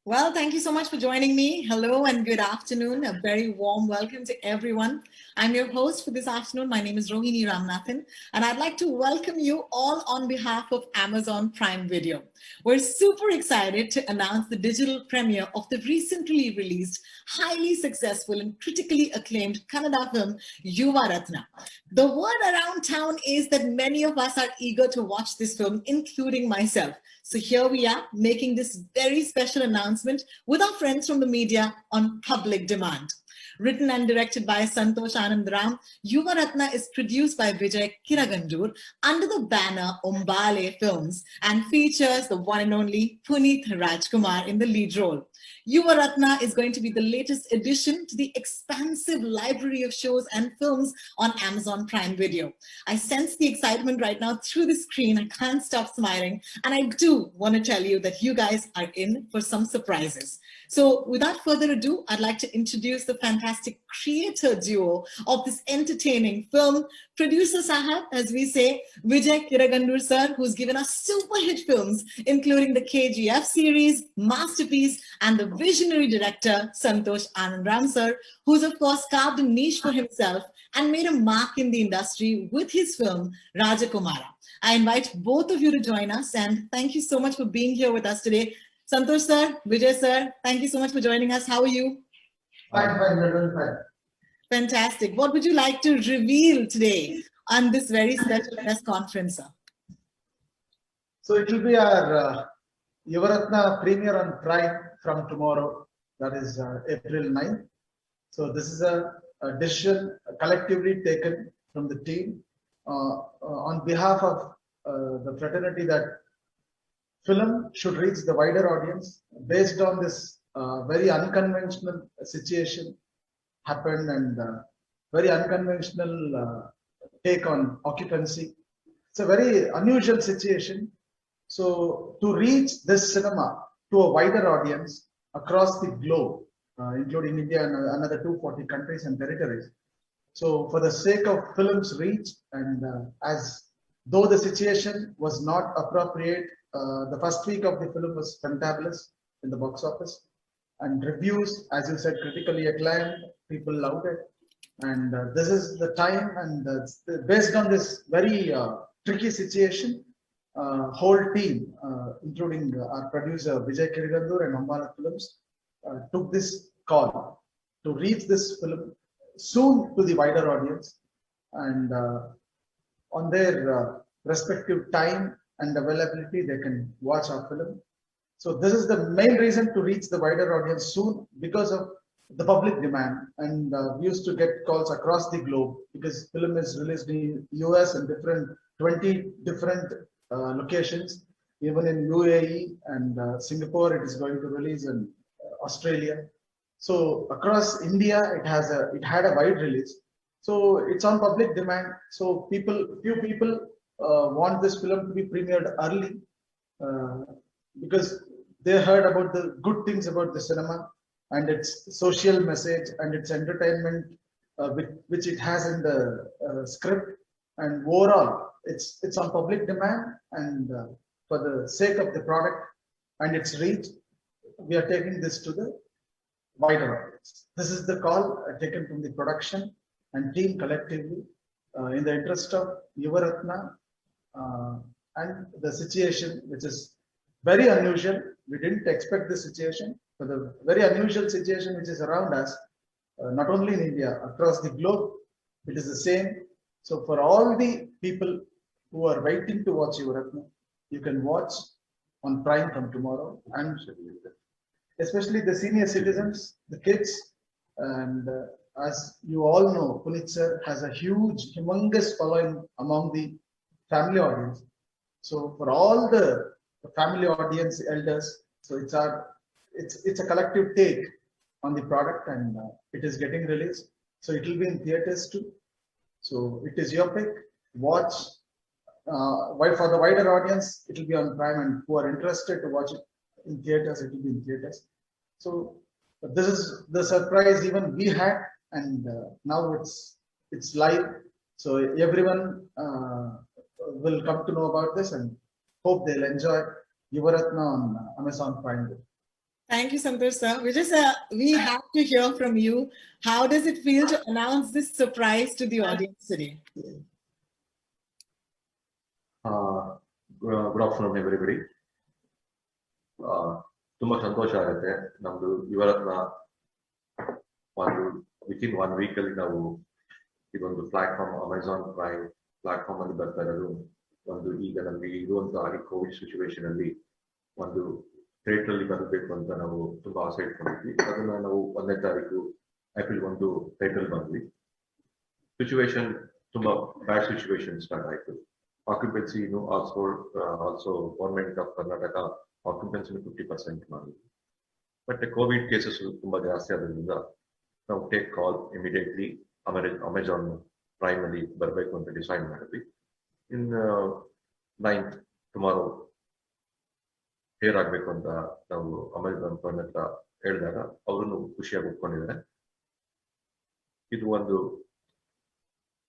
Well, thank you so much for joining me. Hello and good afternoon. A very warm welcome to everyone. I'm your host for this afternoon. My name is Rohini Ramnathan, and I'd like to welcome you all on behalf of Amazon Prime Video. We're super excited to announce the digital premiere of the recently released, highly successful and critically acclaimed Kannada film, Yuvaratna. The word around town is that many of us are eager to watch this film, including myself. So here we are making this very special announcement with our friends from the media on public demand. Written and directed by Santhosh Ananddram, Yuvaratna is produced by Vijay Kiragandur under the banner Ombale Films and features the one and only Puneeth Rajkumar in the lead role. Yuvaratna is going to be the latest addition to the expansive library of shows and films on Amazon Prime Video. I sense the excitement right now through the screen. I can't stop smiling. And I do want to tell you that you guys are in for some surprises. So without further ado, I'd like to introduce the fantastic creator duo of this entertaining film. Producer Sahab, as we say, Vijay Kiragandur sir, who's given us super hit films, including the KGF series, Masterpiece, and the visionary director, Santhosh Ananddram sir, who's of course carved a niche for himself and made a mark in the industry with his film, Rajakumara. I invite both of you to join us, and thank you so much for being here with us today. Santhosh sir, Vijay sir, thank you so much for joining us. How are you? Fine, fine. Fantastic. What would you like to reveal today on this very special press conference, sir? So it will be our Yuvaratna premiere on Prime from tomorrow, that is April 9th. So this is a decision collectively taken from the team on behalf of the fraternity that film should reach the wider audience based on this very unconventional situation happened and very unconventional take on occupancy. It's a very unusual situation. So to reach this cinema to a wider audience across the globe, including India and another 240 countries and territories. So for the sake of film's reach and as though the situation was not appropriate, the first week of the film was fantabulous in the box office and reviews, as you said, critically acclaimed, people loved it. And this is the time and based on this very tricky situation, whole team, including our producer Vijay Kiragandur and Ambala Films, took this call to reach this film soon to the wider audience and on their respective time and availability they can watch our film. So this is the main reason to reach the wider audience soon because of the public demand, and we used to get calls across the globe because film is released in US and 20 different locations, even in UAE and Singapore it is going to release in Australia. So across India it had a wide release. So it's on public demand. So few people want this film to be premiered early because they heard about the good things about the cinema and its social message and its entertainment which it has in the script, and overall it's on public demand and for the sake of the product and its reach, we are taking this to the wider audience. This is the call taken from the production and team collectively in the interest of Yuvaratna and the situation which is very unusual. We didn't expect this situation, but the very unusual situation which is around us, not only in India, across the globe, it is the same. So for all the people who are waiting to watch Yuvaratna, you can watch on Prime from tomorrow, and especially the senior citizens, the kids, and as you all know, Puneeth sir has a huge, humongous following among the family audience. So for all the family audience, elders, so it's a collective take on the product, and it is getting released. So it will be in theaters too. So it is your pick. Watch. For the wider audience, it will be on Prime, and who are interested to watch it in theaters, it will be in theaters. So this is the surprise even we had, and now it's live. So everyone will come to know about this, and hope they'll enjoy Yuvaratna on Amazon Prime. Thank you, Santhosh sir. We have to hear from you. How does it feel to announce this surprise to the audience today? Good afternoon, everybody. ತುಂಬಾ ಸಂತೋಷ ಆಗುತ್ತೆ ನಮ್ದು Yuvarathna within 1 week ಅಲ್ಲಿ ನಾವು ಇದೊಂದು platform Amazon prime platform ಅಲ್ಲಿ ಬರ್ತಾ ಇರೋದು ಒಂದು ಈಗ ನಮಗೆ ಇರುವಂತಹ ಈ ಕೋವಿಡ್ ಸಿಚುವೇಶನ್ ಅಲ್ಲಿ ಒಂದು ಥಿಯೇಟರ್ ಅಲ್ಲಿ ಬರಬೇಕು ಅಂತ ನಾವು ತುಂಬಾ ಆಸೆ ಇಟ್ಕೊಂಡಿದ್ವಿ. ಅದನ್ನ ನಾವು 1ನೇ ತಾರೀಕು ಏಪ್ರಿಲ್ 1 ಥಿಯೇಟರ್ ಬಂದ್ವಿ. ಸಿಚುವೇಶನ್ ತುಂಬಾ ಬ್ಯಾಡ್ ಸಿಚುವೇಶನ್ ಸ್ಟಾರ್ಟ್ ಆಯ್ತು. Occupancy, also Government of Karnataka occupancy 50% ಮಾಡಿದ್ವಿ. ಬಟ್ ಕೋವಿಡ್ ಕೇಸಸ್ ತುಂಬಾ ಜಾಸ್ತಿ ಆದ್ರಿಂದ ನಾವು ಟೇಕ್ ಕಾಲ್ ಇಮಿಡಿಯೇಟ್ಲಿ ಅಮೆಜಾನ್ ಪ್ರೈಮ್ ಅಲ್ಲಿ ಬರಬೇಕು ಅಂತ ಡಿಸೈಡ್ ಮಾಡಿದ್ವಿ. ಇನ್ 9th ಟುಮಾರೋ ಹೇರ್ ಆಗ್ಬೇಕು ಅಂತ ನಾವು ಅಮೆಜಾನ್ ಪ್ರೈಮ್ ಹತ್ರ ಹೇಳಿದಾಗ ಅವರನ್ನು ಖುಷಿಯಾಗಿ ಒಪ್ಕೊಂಡಿದ್ದಾರೆ. ಇದು ಒಂದು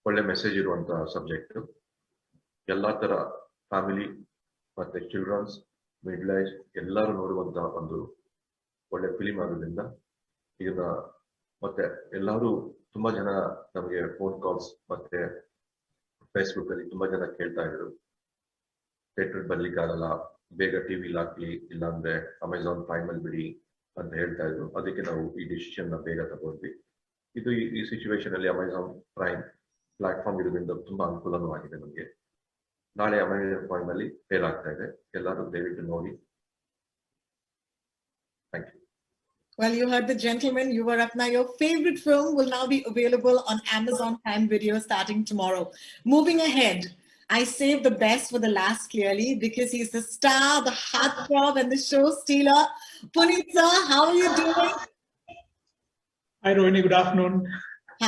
ಒಳ್ಳೆ ಮೆಸೇಜ್ ಇರುವಂತ ಸಬ್ಜೆಕ್ಟ್. ಎಲ್ಲಾ ತರ ಫ್ಯಾಮಿಲಿ ಮತ್ತೆ ಚಿಲ್ಡ್ರನ್ಸ್ ಮಿಡ್ಲ್ ಏಜ್ ಎಲ್ಲರೂ ನೋಡುವಂತಹ ಒಂದು ಒಳ್ಳೆ ಫಿಲಿಂ ಆಗೋದ್ರಿಂದ ಇದನ್ನ ಮತ್ತೆ ಎಲ್ಲರೂ ತುಂಬಾ ಜನ ನಮಗೆ ಫೋನ್ ಕಾಲ್ಸ್ ಮತ್ತೆ ಫೇಸ್ಬುಕ್ ಅಲ್ಲಿ ತುಂಬಾ ಜನ ಕೇಳ್ತಾ ಇದ್ರು, ಥಿಯೇಟರ್ ಬರ್ಲಿಕ್ಕಾಗಲ್ಲ, ಬೇಗ ಟಿವಿಲಿ ಹಾಕ್ಲಿ, ಇಲ್ಲಾಂದ್ರೆ ಅಮೆಜಾನ್ ಪ್ರೈಮ್ ಅಲ್ಲಿ ಬಿಡಿ ಅಂತ ಹೇಳ್ತಾ ಇದ್ರು. ಅದಕ್ಕೆ ನಾವು ಈ ಡಿಸಿಷನ್ ನ ಬೇಗ ತಗೊಂಡ್ವಿ. ಇದು ಈ ಸಿಚುವೇಶನ್ ಅಲ್ಲಿ ಅಮೆಜಾನ್ ಪ್ರೈಮ್ ಪ್ಲಾಟ್ಫಾರ್ಮ್ ಇರೋದ್ರಿಂದ ತುಂಬಾ ಅನುಕೂಲನೂ ಆಗಿದೆ ನಮಗೆ. ನಾಳೆ ಅಮೆಜಾನ್ ಪ್ರೈಮ್ ಅಲ್ಲಿ ಫೇಲ್ ಆಗ್ತಾ ಇದೆ, ಎಲ್ಲರೂ ದಯವಿಟ್ಟು ನೋಡಿ. Thank you. Well, you heard the gentleman, Yuvaratna. Your favorite film will now be available on Amazon Prime Video starting tomorrow. Moving ahead, I saved the best for the last clearly because he's the star, the heartthrob, and the show stealer. Puneeth sir, how are you doing? Hi, Rohini. Good afternoon.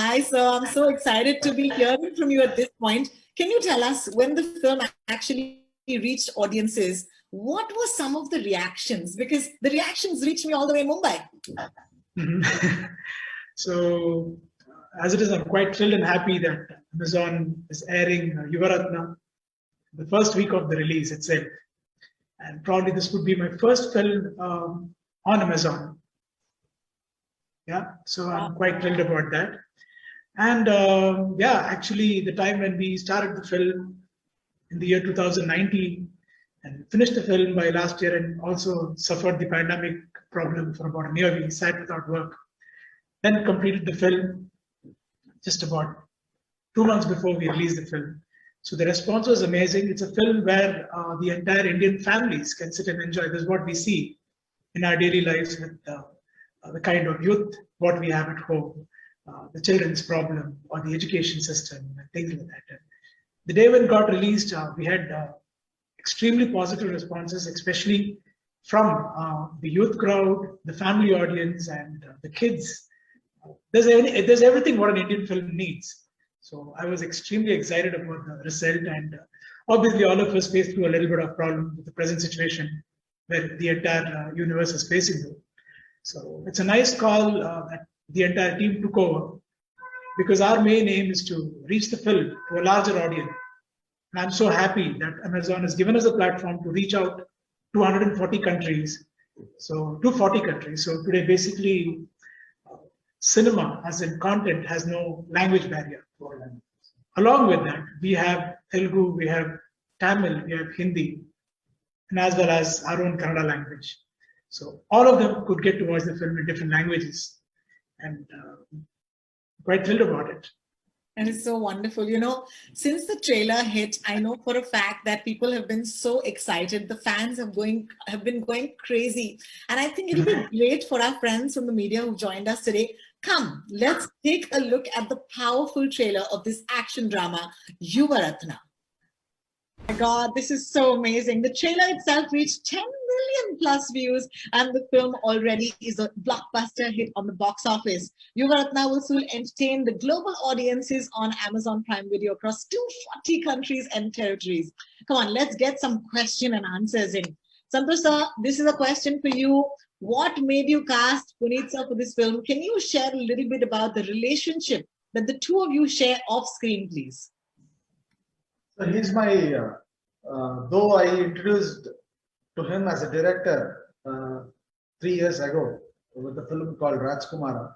Hi, sir. I'm so excited to be hearing from you at this point. Can you tell us when the film actually reached audiences? What were some of the reactions? Because the reactions reached me all the way in Mumbai. So, as it is, I'm quite thrilled and happy that Amazon is airing Yuvaratna the first week of the release itself. And probably this would be my first film on Amazon. Yeah, so I'm quite thrilled about that. And actually, the time when we started the film in the year 2019 and finished the film by last year and also suffered the pandemic problem for about a year, we sat without work. Then completed the film just about 2 months before we released the film. So the response was amazing. It's a film where the entire Indian families can sit and enjoy. This is what we see in our daily lives with the kind of youth, what we have at home. The children's problem or the education system and things like that. The day when it got released, we had extremely positive responses, especially from the youth crowd, the family audience, and the kids. There's everything what an Indian film needs. So I was extremely excited about the result, and obviously all of us faced through a little bit of problem with the present situation where the entire universe is facing through. So it's a nice call that the entire team took over, because our main aim is to reach the film to a larger audience. And I'm so happy that Amazon has given us a platform to reach out to 140 countries. So 240 countries. So today, basically, cinema as in content has no language barrier. Along with that, we have Telugu, we have Tamil, we have Hindi, and as well as our own Kannada language. So all of them could get to watch the film in different languages. And quite thrilled about it. And it's so wonderful. You know, since the trailer hit, I know for a fact that people have been so excited. The fans have been going crazy. And I think it'll be great for our friends from the media who joined us today. Come, let's take a look at the powerful trailer of this action drama, Yuvaratna. Oh my God, this is so amazing. The trailer itself reached 10 million plus views, and the film already is a blockbuster hit on the box office. Yuvaratna will soon entertain the global audiences on Amazon Prime Video across 240 countries and territories. Come on, let's get some question and answers in. Santhosh sir, this is a question for you. What made you cast Puneeth sir for this film? Can you share a little bit about the relationship that the two of you share off screen, please? So he's my, though I introduced to him as a director 3 years ago with a film called Rajkumar.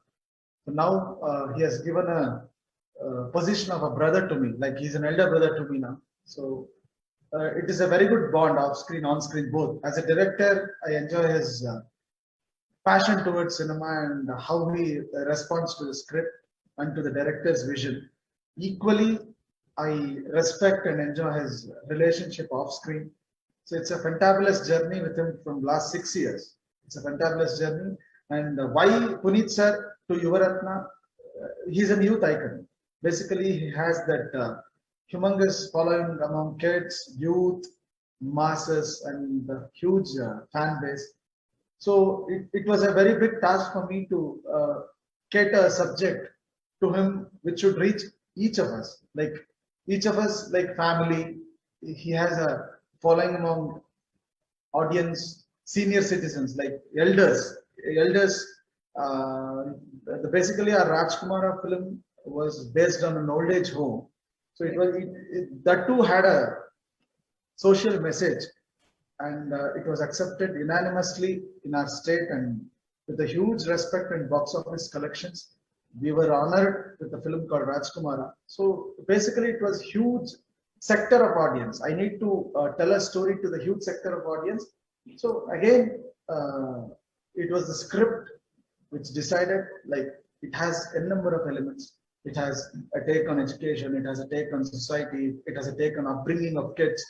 So now he has given a position of a brother to me, like he's an elder brother to me now. So it is a very good bond, off screen, on screen, both. As a director, I enjoy his passion towards cinema and how he responds to the script and to the director's vision. Equally, I respect and enjoy his relationship off screen. So it's a fantabulous journey with him from last 6 years. It's a fantabulous journey. And why Puneeth sir to Yuvaratna? He's a youth icon. Basically, he has that humongous following among kids, youth, masses, and a huge fan base. So it was a very big task for me to cater a subject to him which should reach each of us. Like each of us, like family, he has a following among audience, senior citizens, like elders. Elders, basically our Rajkumara film was based on an old age home. So that too had a social message, and it was accepted unanimously in our state, and with a huge respect and box office collections. We were honored with a film called Rajkumara. So basically it was huge sector of audience. I need to tell a story to the huge sector of audience. So again, it was the script which decided, like it has a number of elements. It has a take on education, it has a take on society, it has a take on upbringing of kids.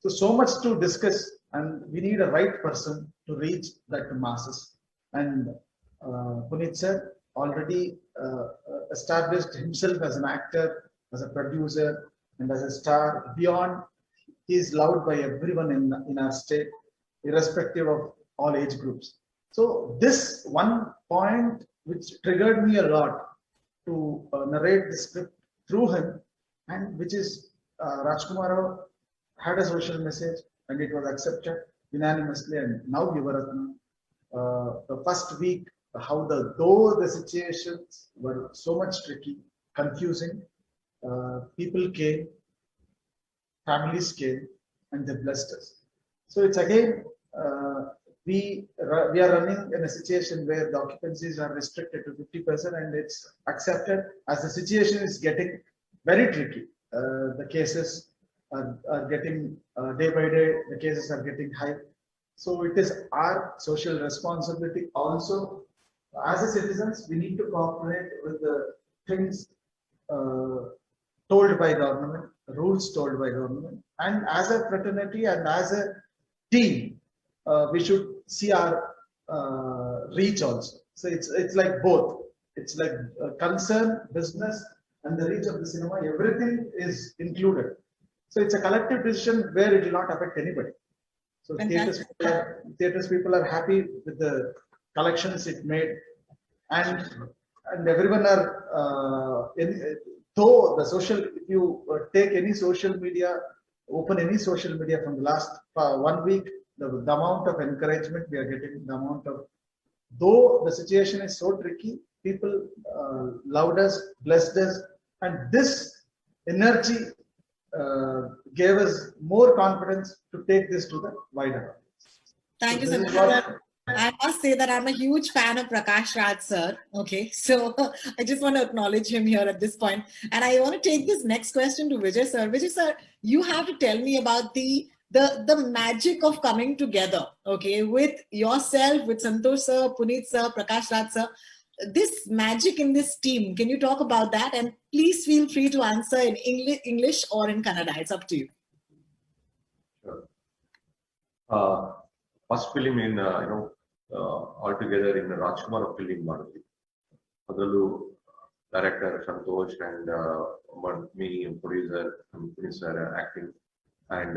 So much to discuss, and we need a right person to reach that to masses. And Puneeth sir already established himself as an actor, as a producer, and as a star. Beyond, he is loved by everyone in our state, irrespective of all age groups. So this one point which triggered me a lot to narrate the script through him, and which is Rajkumar had a social message and it was accepted unanimously. And now Yuvaratna, the first week, though the situations were so much tricky, confusing, people came, families came, and they blessed us. So it's again, we are running in a situation where the occupancies are restricted to 50%, and it's accepted. As the situation is getting very tricky, the cases are getting day by day, the cases are getting high. So it is our social responsibility also. As a citizens, we need to cooperate with the things told by government, rules told by government, and as a fraternity and as a team, we should see our reach also. So it's like both. It's like concern, business, and the reach of the cinema. Everything is included. So it's a collective decision where it will not affect anybody. So theaters people are happy with the collections it made, and everyone are though the social. If you take any social media, open any social media from the last 1 week, the amount of encouragement we are getting, the amount of, though the situation is so tricky, people loved us, blessed us, and this energy gave us more confidence to take this to the wider audience. Thank you, Santhosh. I must say that I'm a huge fan of Prakash Raj sir. Okay, so I just want to acknowledge him here at this point. And I want to take this next question to Vijay sir. Vijay sir, you have to tell me about the magic of coming together, okay, with yourself, with Santhosh sir, Puneeth sir, Prakash Raj sir. This magic in this team, can you talk about that? And please feel free to answer in English or in Kannada. It's up to you. Sure. First film in all together in Rajkumar film ಮಾಡಿದ್ವಿ. ಅದರಲ್ಲೂ director Santosh and me, producer Puneeth sir acting, and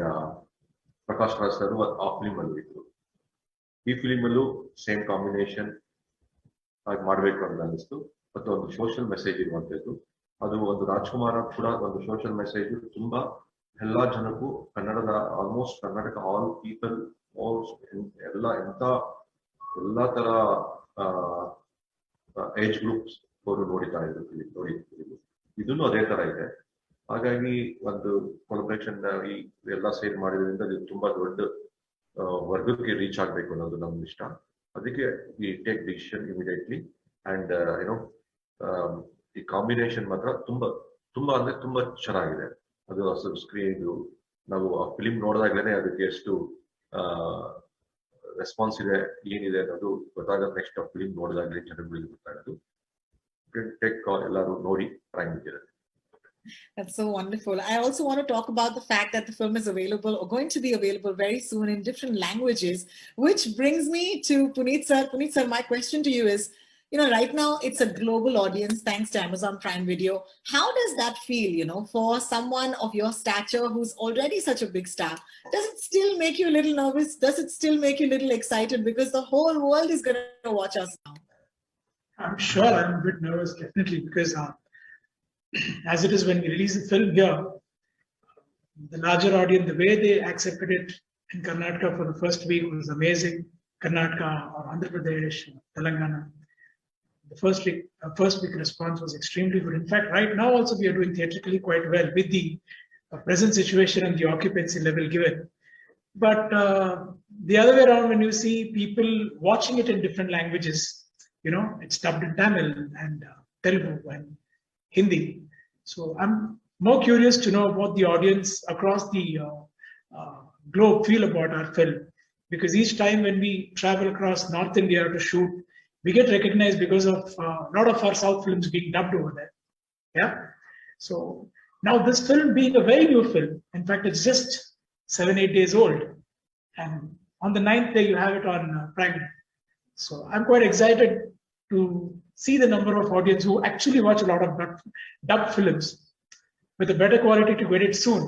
Prakash Raj sir ಆ film ಅಲ್ಲಿ ಇದ್ರು. ಈ film ಅಲ್ಲೂ same combination ಆಗಿ ಮಾಡಬೇಕು ಅಂತ ಅನಿಸ್ತು. ಮತ್ತು ಒಂದು ಸೋಷಿಯಲ್ ಮೆಸೇಜ್ ಇರುವಂತದ್ದು. ಅದು ಒಂದು ರಾಜ್ಕುಮಾರ್ ಕೂಡ ಒಂದು ಸೋಷಿಯಲ್ ಮೆಸೇಜ್ ತುಂಬಾ ಎಲ್ಲಾ ಜನಕ್ಕೂ ಕನ್ನಡದ ಆಲ್ಮೋಸ್ಟ್ ಕರ್ನಾಟಕ ಆಲ್ ಪೀಪಲ್ ಎಲ್ಲಾ ತರ ಏಜ್ ಗ್ರೂಪ್ಸ್ ಅವರು ನೋಡಿತಾ ಇದ್ರು. ಇದನ್ನು ಅದೇ ತರ ಇದೆ. ಹಾಗಾಗಿ ಒಂದು ಕೊಲಬ್ರೇಷನ್ ಎಲ್ಲ ಸೇರ್ ಮಾಡಿದ್ರಿಂದ ಇದು ತುಂಬಾ ದೊಡ್ಡ ವರ್ಗಕ್ಕೆ ರೀಚ್ ಆಗ್ಬೇಕು ಅನ್ನೋದು ನಮ್ಗೆ ಇಷ್ಟ. ಅದಕ್ಕೆ we take decision immediately and ಈ ಕಾಂಬಿನೇಷನ್ ಮಾತ್ರ ತುಂಬಾ ಅಂದ್ರೆ ತುಂಬಾ ಚೆನ್ನಾಗಿದೆ. ಅದು ಅಸಲು ಸ್ಕ್ರೀನ್ ನಾವು ಆ ಫಿಲಿಂ ನೋಡಿದಾಗ್ಲೇನೆ ಅದಕ್ಕೆ ಎಷ್ಟು ರೆಸ್ಪಾನ್ಸ್ ಇದೆ ಏನಿದೆ ಅನ್ನೋದು ಗೊತ್ತಾಗೋದು ನೆಕ್ಸ್ಟ್ ಆ ಫಿಲಿಂ ನೋಡಿದಾಗಲೇ ಜನಗಳಿಗೆ ಗೊತ್ತಾಗೋದು. ಟೇಕ್ ಎಲ್ಲರೂ ನೋಡಿ ಟ್ರೈ ಮಾಡಿದ್ದಾರೆ. That's so wonderful. I also want to talk about the fact that the film is available or going to be available very soon in different languages, which brings me to Puneeth sir. Puneeth sir, my question to you is, right now it's a global audience thanks to Amazon Prime Video. How does that feel, for someone of your stature who's already such a big star? Does it still make you a little nervous? Does it still make you a little excited because the whole world is going to watch us now? I'm sure I'm a bit nervous, definitely, because as it is when we release the film here, the larger audience, the way they accepted it in Karnataka for the first week was amazing. Karnataka or Andhra Pradesh, Telangana. The first week response was extremely good. In fact, right now also we are doing theatrically quite well with the present situation and the occupancy level given. But the other way around, when you see people watching it in different languages, it's dubbed in Tamil and Telugu and Hindi. So I'm more curious to know what the audience across the globe feel about our film, because each time when we travel across North India to shoot, we get recognized because of a lot of our South films being dubbed over there. Yeah. So now this film being a very new film, in fact, it's just 7-8 days old, and on the 9th day you have it on Prime. So I'm quite excited to see the number of audience who actually watch a lot of dubbed films with a better quality to get it soon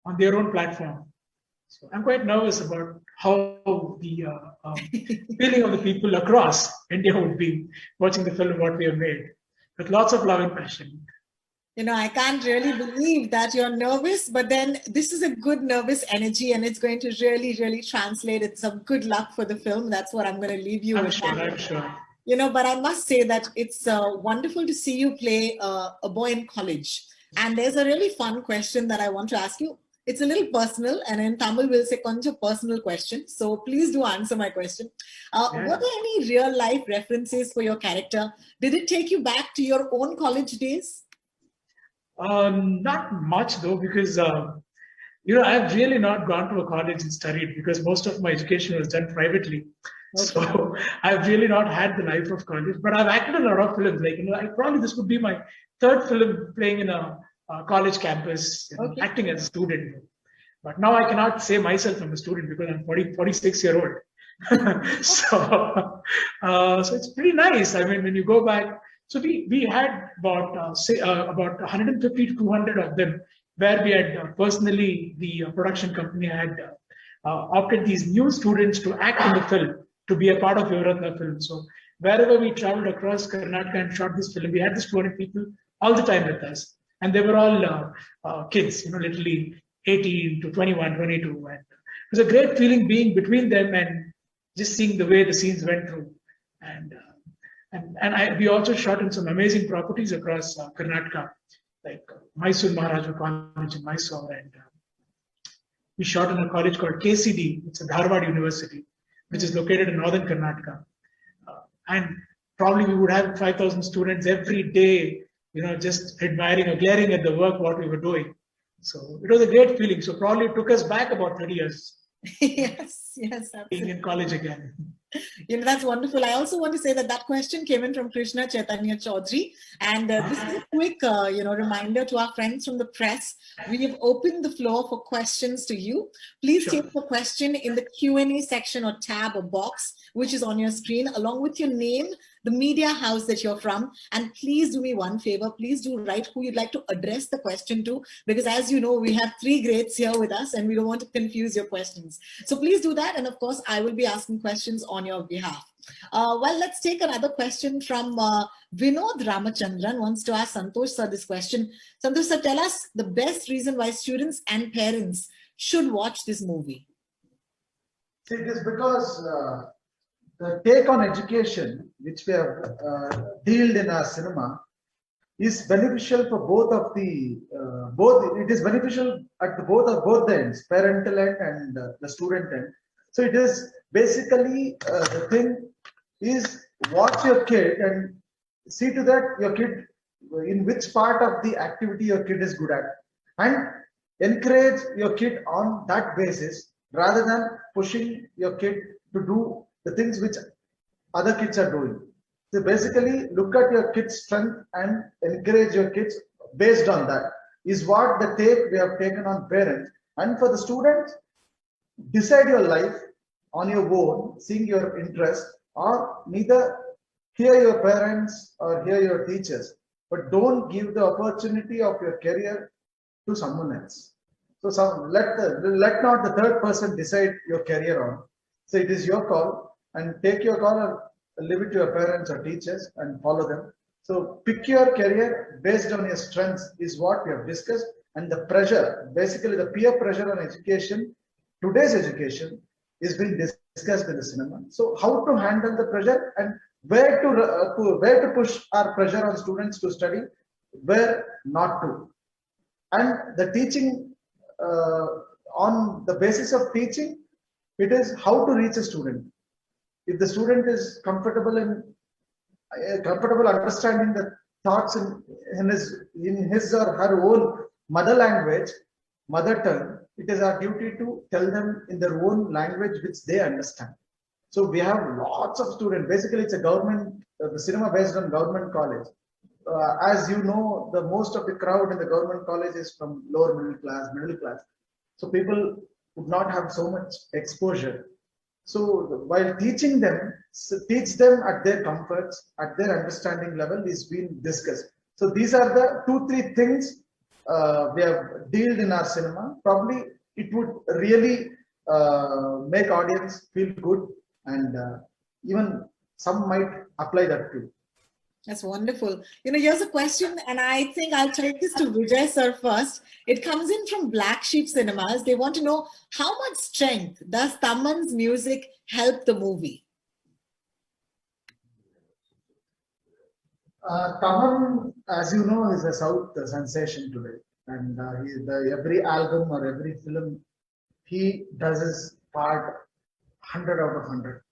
on their own platform. So I'm quite nervous about how the feeling of the people across India would be watching the film what we have made with lots of love and passion. I can't really believe that you're nervous, but then this is a good nervous energy and it's going to really, really translate. It's some good luck for the film. That's what I'm going to leave you with. I'm sure. But I must say that it's wonderful to see you play a boy in college. And there's a really fun question that I want to ask you. It's a little personal, and in Tamil we'll say konja personal question. So please do answer my question. Were there any real life references for your character? Did it take you back to your own college days? Not much though, because I've really not gone to a college and studied, because most of my education was done privately. Okay. So I've really not had the life of college, but I've acted in a lot of films. Like, probably this would be my third film playing in a college campus, acting as a student. But now I cannot say myself I'm a student because I'm 46-year-old. So it's pretty nice. I mean, when you go back, so we had about 150 to 200 of them, where we had personally, the production company had opted these new students to act in the film, to be a part of Yuvaratna film. So wherever we traveled across Karnataka and shot this film, we had these 200 people all the time with us. And they were all kids, literally 18 to 21, 22. And it was a great feeling being between them and just seeing the way the scenes went through. And we also shot in some amazing properties across Karnataka, like Mysore Maharaja College in Mysore. And we shot in a college called KCD. It's a Dharwad University, which is located in northern Karnataka. And probably we would have 5,000 students every day, just admiring or glaring at the work, what we were doing. So it was a great feeling. So probably it took us back about 30 years. Yes, absolutely. Being in college again. That's wonderful. I also want to say that question came in from Krishna Chaitanya Chaudhary. And this is a quick, reminder to our friends from the press. We have opened the floor for questions to you. Please take the question in the Q&A section or tab or box, which is on your screen, along with your name, the media house that you're from. And please do me one favor. Please do write who you'd like to address the question to, because as you know, we have 3 greats here with us and we don't want to confuse your questions. So please do that. And of course, I will be asking questions on your behalf. Well, let's take another question from Vinod Ramachandran wants to ask Santhosh sir this question. Santhosh sir, tell us the best reason why students and parents should watch this movie. See, it is because the take on education, which we have dealt in our cinema, is beneficial for both of the it is beneficial at both the ends, parental end and the student end. So it is basically the thing is watch your kid and see to that your kid in which part of the activity your kid is good at, and encourage your kid on that basis rather than pushing your kid to do the things which other kids are doing. So basically look at your kid's strength and encourage your kids based on that is what the take we have taken on parents. And for the students, decide your life on your own, seeing your interest, or neither hear your parents or hear your teachers, but don't give the opportunity of your career to someone else. So let not the third person decide your career on. So it is your call, and take your call and leave it to your parents or teachers and follow them. So pick your career based on your strengths is what we have discussed, and the pressure, basically the peer pressure on education, today's education is being discussed in the cinema. So how to handle the pressure and where to push our pressure on students to study, where not to. And the teaching, on the basis of teaching, it is how to reach a student. If the student is comfortable understanding the thoughts in his or her own mother language, mother tongue, it is our duty to tell them in their own language which they understand. So we have lots of students. Basically, it's a government, the cinema based on government college. As you know, the most of the crowd in the government college is from lower middle class. So people would not have so much exposure. So while teaching them, teach them at their comforts, at their understanding level is being discussed. So these are the 2-3 things we have dealt in our cinema. Probably it would really make audience feel good, and even some might apply that too. That's wonderful. Here's a question, and I think I'll take this to Vijay sir first. It comes in from Black Sheep Cinemas. They want to know, how much strength does Taman's music help the movie? Taman, as you know, is a South sensation today, and every album or every film, he does his part 100 out of 100.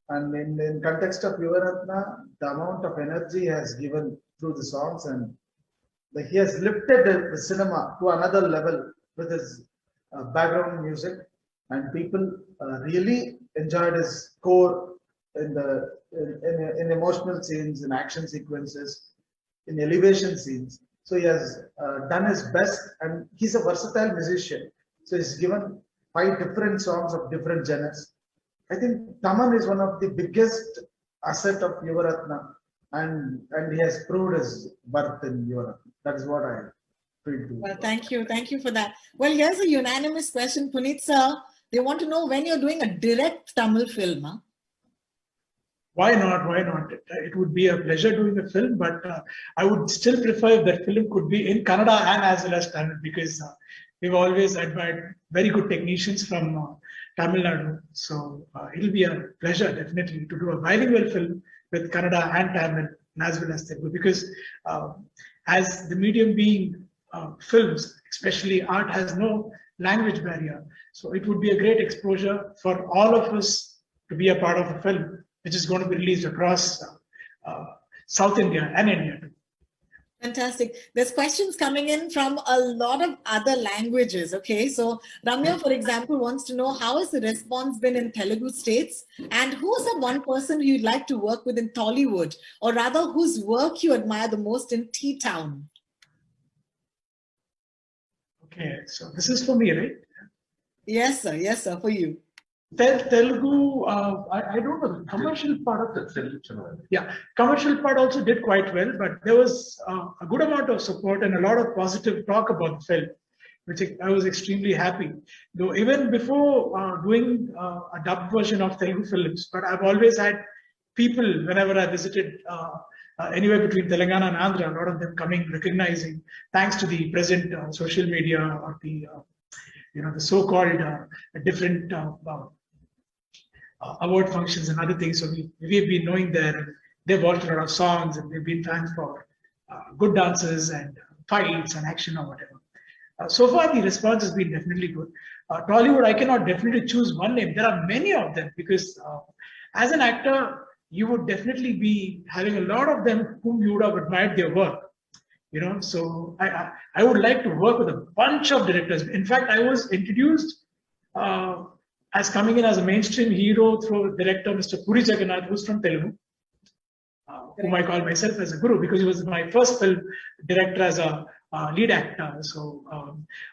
And in context of Yuvaratna, the amount of energy he has given through the songs, and he has lifted the cinema to another level with his background music, and people really enjoyed his score in emotional scenes, in action sequences, in elevation scenes. So he has done his best, and he's a versatile musician. So he's given 5 different songs of different genres. I think Taman is one of the biggest asset of Yuvaratna, and he has proved his worth in Yuvaratna. That is what I feel too. Well, thank you for that. Well, here's a unanimous question, Puneeth sir. They want to know when you're doing a direct Tamil film. Huh? Why not? Why not? It would be a pleasure doing a film, but I would still prefer if that film could be in Kannada and as well as Tamil, because we've always admired very good technicians from Tamil Nadu. So it'll be a pleasure, definitely, to do a bilingual film with Kannada and Tamil as well as Telugu, because as the medium being films, especially art, has no language barrier. So it would be a great exposure for all of us to be a part of a film which is going to be released across South India and India too. Fantastic. There's questions coming in from a lot of other languages. Okay, so Ramya, for example, wants to know, how has the response been in Telugu states, and who's the one person you'd like to work with in Tollywood, or rather whose work you admire the most in T-Town? Okay, so this is for me, right? Yes, sir, for you. Telugu, I don't know, the commercial part of the commercial part also did quite well, but there was a good amount of support and a lot of positive talk about the film, which I was extremely happy. Though even before doing a dubbed version of Telugu films, but I've always had people, whenever I visited anywhere between Telangana and Andhra, a lot of them coming, recognizing, thanks to the present social media or the the so-called different award functions and other things. So we've been knowing there, and they've watched a lot of songs, and they've been fans for good dances and fights and action or whatever. So far, the response has been definitely good. Tollywood, I cannot definitely choose one name. There are many of them because as an actor, you would definitely be having a lot of them whom you would have admired their work. So I would like to work with a bunch of directors. In fact, I was introduced as coming in as a mainstream hero through director Mr. Puri Jagannath, who's from Telugu, whom I call myself as a guru because he was my first film director as a lead actor. So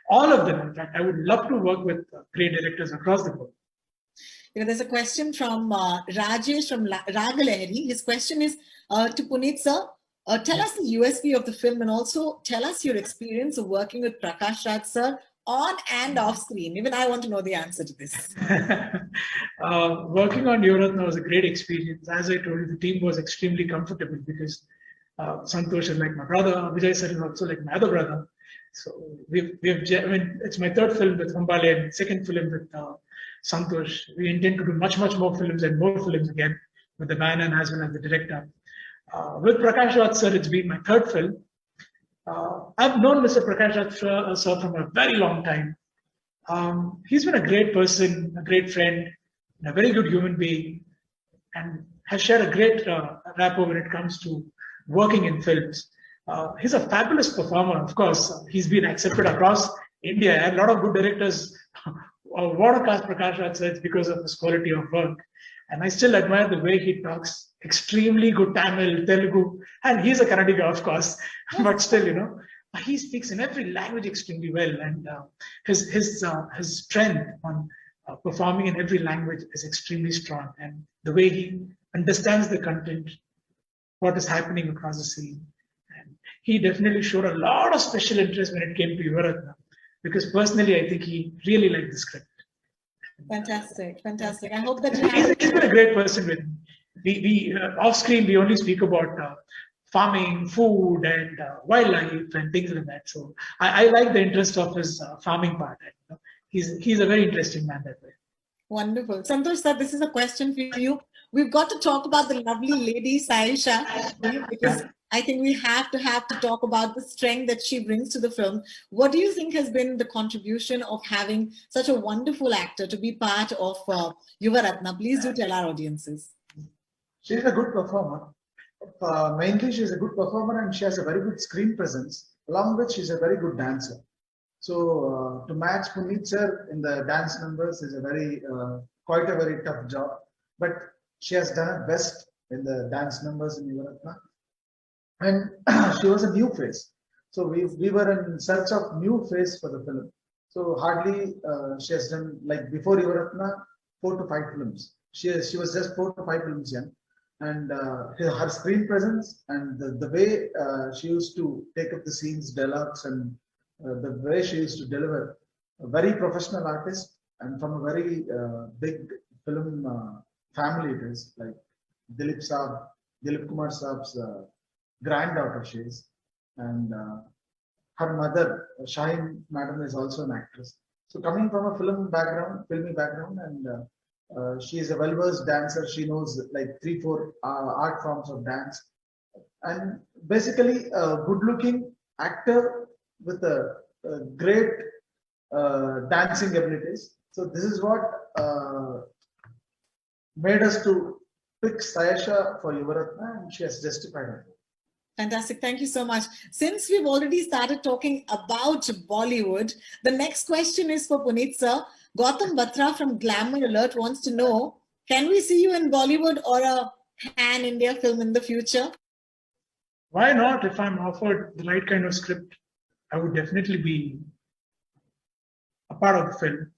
all of them, in fact, I would love to work with great directors across the globe. There's a question from Rajesh from Ragalehri. His question is to Puneeth sir. Tell us the USP of the film and also tell us your experience of working with Prakash Raj sir on and off screen. Even I want to know the answer to this. Working on Yuvaratna was a great experience. As I told you, the team was extremely comfortable because Santhosh is like my brother. Vijay sir is also like my other brother. So it's my third film with Hambale and second film with Santhosh. We intend to do much more films and more films again with the band and as well as the director. With Prakash Raj sir, it's been my third film. I've known Mr. Prakash Raj sir from a very long time. He's been a great person, a great friend, and a very good human being, and has shared a great rapport when it comes to working in films. He's a fabulous performer, of course. He's been accepted across India, and a lot of good directors want to cast Prakash Raj sir because of his quality of work. And I still admire the way he talks. Extremely good Tamil, Telugu, and he's a Kannadiga, of course, but still, he speaks in every language extremely well, and his strength on performing in every language is extremely strong, and the way he understands the content, what is happening across the scene, and he definitely showed a lot of special interest when it came to Yuvaratna, because personally, I think he really liked the script. Fantastic. I hope that he's been a great person with me. We off screen we only speak about farming, food, and wildlife and things like that. So I like the interest of his farming part. He's a very interesting man that way. Wonderful. Santhosh sir, this is a question for you. We've got to talk about the lovely lady Saisha because I think we have to talk about the strength that she brings to the film. What do you think has been the contribution of having such a wonderful actor to be part of Yuvaratna? Please do tell our audiences. She's a good performer. Mainly, she's a good performer and she has a very good screen presence. Along with, she's a very good dancer. So to match Puneeth sir in the dance numbers is quite a very tough job. But she has done her best in the dance numbers in Yuvaratna. And she was a new face. So we were in search of new face for the film. So hardly she has done, like before Yuvaratna, 4 to 5 films. She was just 4 to 5 films young. And her screen presence and the way she used to take up the scenes, dialogues, and the way she used to deliver, a very professional artist and from a very big film family it is, like Dilip Kumar Saab's granddaughter she is, and her mother, Shaheen Madam, is also an actress. So coming from a filmy background, and she is a well-versed dancer. She knows like 3-4 art forms of dance, and basically a good-looking actor with a great dancing abilities. So this is what made us to pick Sayasha for Yuvaratna, and she has justified her. Fantastic. Thank you so much. Since we've already started talking about Bollywood, the next question is for Puneeth sir. Gautam Batra from Glamour Alert wants to know, can we see you in Bollywood or a pan-India film in the future? Why not? If I'm offered the right kind of script, I would definitely be a part of the film.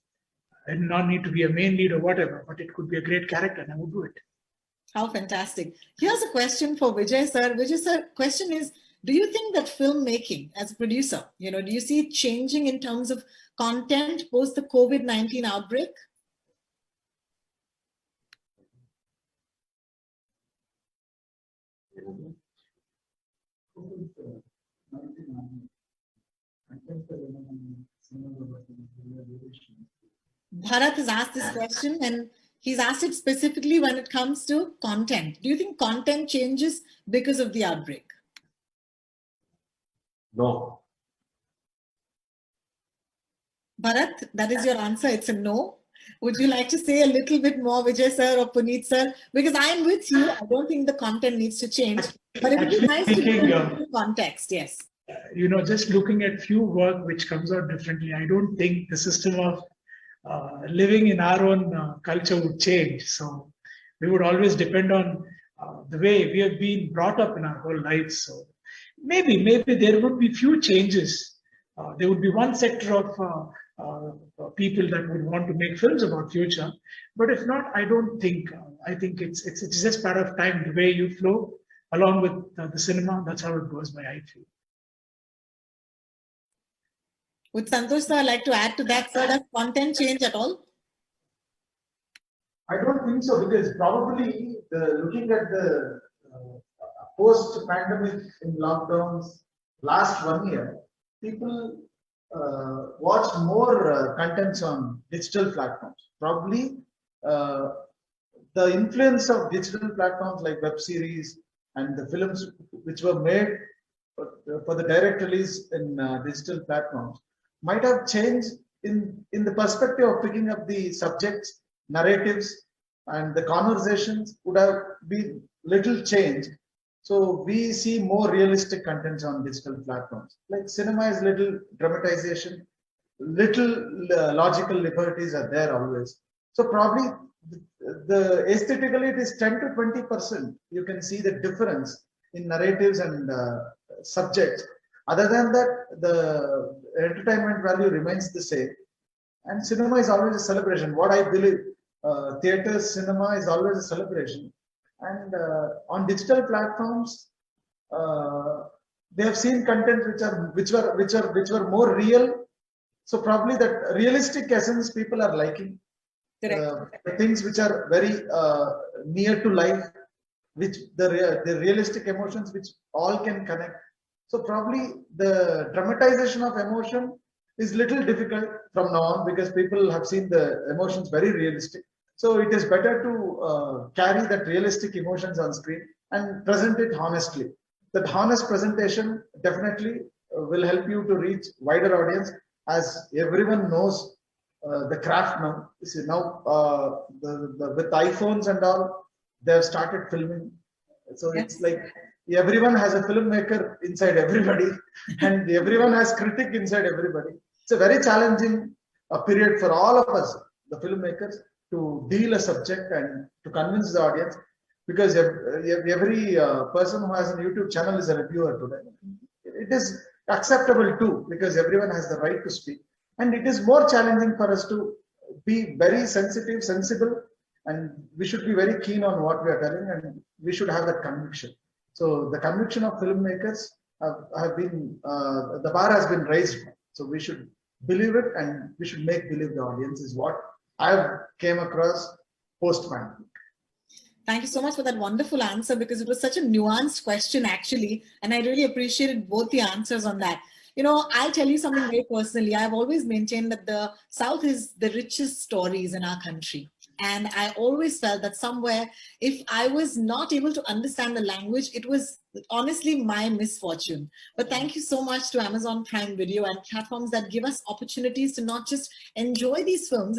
I do not need to be a main lead or whatever, but it could be a great character and I would do it. How fantastic. Here's a question for Vijay sir. Vijay sir, question is, do you think that filmmaking as a producer, do you see it changing in terms of content post the COVID-19 outbreak? Bharat has asked this question and he's asked it specifically when it comes to content. Do you think content changes because of the outbreak? No. Bharat, that is your answer. It's a no. Would you like to say a little bit more, Vijay sir or Puneeth sir? Because I'm with you. I don't think the content needs to change, but it would be Actually nice to thinking, know the context. Yes. just looking at few work which comes out differently, I don't think the system of living in our own culture would change. So we would always depend on the way we have been brought up in our whole lives. So maybe there would be few changes. There would be one sector of people that would want to make films about future, but if not, I don't think. I think it's just part of time. The way you flow along with the cinema, that's how it goes by. I feel. Would Santhosh sir like to add to that, sir? Does content change at all? I don't think so, because probably looking at the post-pandemic in lockdowns last 1 year, people watch more contents on digital platforms. Probably the influence of digital platforms like web series and the films which were made for the direct release in digital platforms might have changed in the perspective of picking up the subjects, narratives, and the conversations would have been little changed. So we see more realistic contents on digital platforms. Like cinema is little dramatization, little logical liberties are there always. So probably the aesthetically it is 10 to 20%. You can see the difference in narratives and subjects. Other than that, the entertainment value remains the same. And cinema is always a celebration. What I believe, theaters, cinema is always a celebration. And on digital platforms, they have seen content which were more real. So probably that realistic essence people are liking. The things which are very near to life, which the realistic emotions which all can connect. So probably the dramatization of emotion is little difficult from now on, because people have seen the emotions very realistic. So it is better to carry that realistic emotions on screen and present it honestly. That honest presentation definitely will help you to reach wider audience, as everyone knows the craft now. You see, now with iPhones and all, they have started filming. So it's like everyone has a filmmaker inside everybody, and everyone has critic inside everybody. It's a very challenging period for all of us, the filmmakers, to deal a subject and to convince the audience, because every person who has a YouTube channel is a reviewer today. It is acceptable too, because everyone has the right to speak, and it is more challenging for us to be very sensitive, sensible, and we should be very keen on what we are telling, and we should have that conviction. So the conviction of filmmakers have been, the bar has been raised. So we should believe it, and we should make believe the audience, is what I've came across post-pandemic. Thank you so much for that wonderful answer, because it was such a nuanced question actually, and I really appreciated both the answers on that. You know, I'll tell you something very personally. I've always maintained that the South is the richest stories in our country. And I always felt that somewhere, if I was not able to understand the language, it was honestly my misfortune. But thank you so much to Amazon Prime Video and platforms that give us opportunities to not just enjoy these films